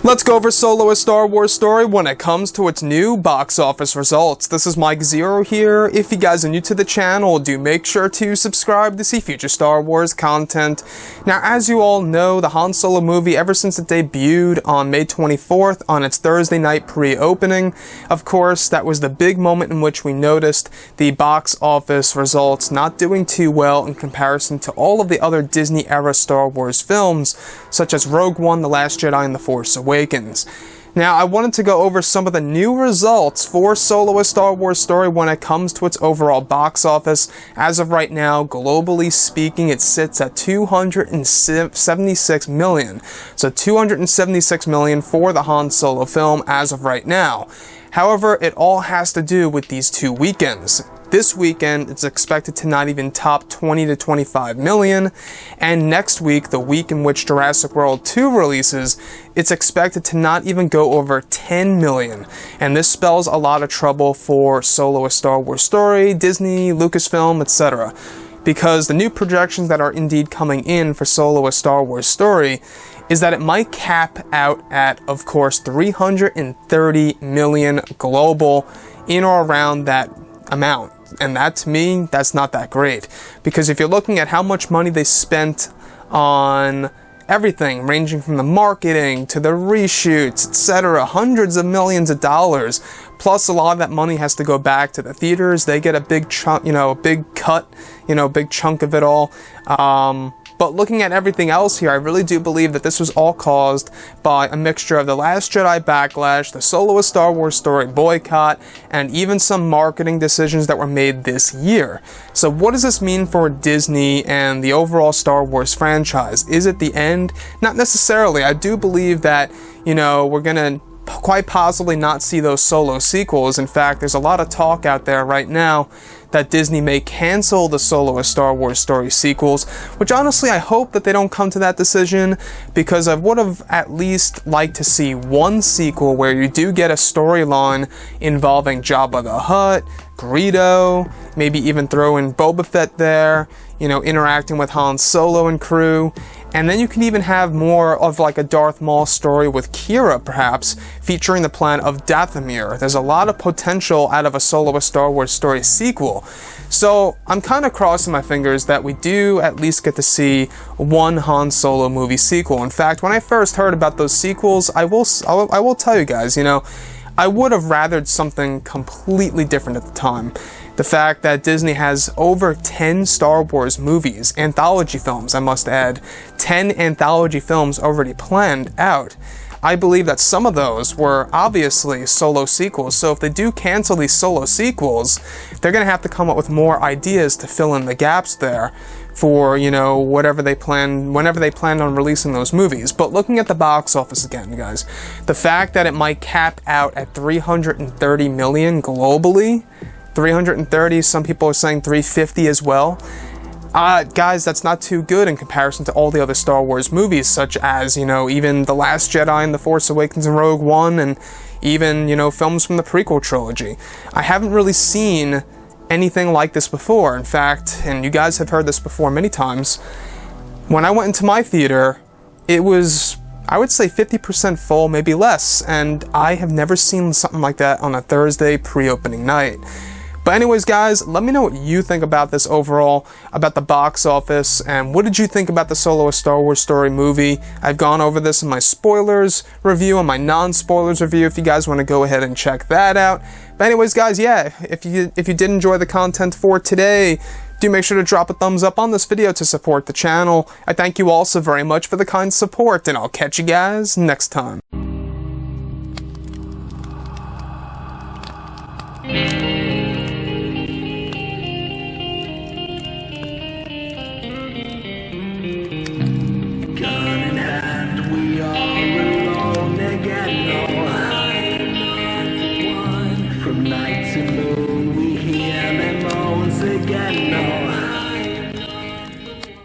Let's go over Solo: A Star Wars Story when it comes to its new box office results. This is Mike Zero here. If you guys are new to the channel, do make sure to subscribe to see future Star Wars content. Now, as you all know, the Han Solo movie, ever since it debuted on May 24th on its Thursday night pre-opening, of course, that was the big moment in which we noticed the box office results not doing too well in comparison to all of the other Disney-era Star Wars films, such as Rogue One, The Last Jedi, and The Force Awakens. Now, I wanted to go over some of the new results for Solo: A Star Wars Story when it comes to its overall box office. As of right now, globally speaking, it sits at $276 million. So $276 million for the Han Solo film as of right now. However, it all has to do with these two weekends. This weekend, it's expected to not even top 20 to 25 million, and next week, the week in which Jurassic World 2 releases, it's expected to not even go over 10 million, and this spells a lot of trouble for Solo: A Star Wars Story, Disney, Lucasfilm, etc., because the new projections that are indeed coming in for Solo: A Star Wars Story is that it might cap out at, of course, 330 million global, in or around that amount. And that, to me, that's not that great. Because if you're looking at how much money they spent on everything, ranging from the marketing to the reshoots, etc., hundreds of millions of dollars, plus a lot of that money has to go back to the theaters. They get a big chunk, a big cut, a big chunk of it all. But looking at everything else here, I really do believe that this was all caused by a mixture of The Last Jedi backlash, the Solo: A Star Wars Story boycott, and even some marketing decisions that were made this year. So what does this mean for Disney and the overall Star Wars franchise? Is it the end? Not necessarily. I do believe that, we're gonna quite possibly not see those Solo sequels. In fact, there's a lot of talk out there right now that Disney may cancel the Solo: A Star Wars Story sequels, which honestly I hope that they don't come to that decision, because I would have at least liked to see one sequel where you do get a storyline involving Jabba the Hutt, Greedo, maybe even throw in Boba Fett there, interacting with Han Solo and crew. And then you can even have more of like a Darth Maul story with Kira, perhaps, featuring the planet of Dathomir. There's a lot of potential out of a Solo: A Star Wars Story sequel. So I'm kind of crossing my fingers that we do at least get to see one Han Solo movie sequel. In fact, when I first heard about those sequels, I will tell you guys, I would have rathered something completely different at the time. The fact that Disney has over 10 Star Wars movies, anthology films, I must add, 10 anthology films already planned out. I believe that some of those were obviously Solo sequels, so if they do cancel these Solo sequels, they're going to have to come up with more ideas to fill in the gaps there for, whenever they plan on releasing those movies. But looking at the box office again, guys, the fact that it might cap out at 330 million globally, 330, some people are saying 350 as well. Guys, that's not too good in comparison to all the other Star Wars movies, such as, even The Last Jedi and The Force Awakens and Rogue One, and even, films from the prequel trilogy. I haven't really seen anything like this before. In fact, and you guys have heard this before many times, when I went into my theater, it was, I would say, 50% full, maybe less, and I have never seen something like that on a Thursday pre-opening night. But anyways, guys, let me know what you think about this overall, about the box office, and what did you think about the Solo: A Star Wars Story movie? I've gone over this in my spoilers review and my non-spoilers review if you guys want to go ahead and check that out. But anyways, guys, yeah, if you did enjoy the content for today, do make sure to drop a thumbs up on this video to support the channel. I thank you all so very much for the kind support, and I'll catch you guys next time.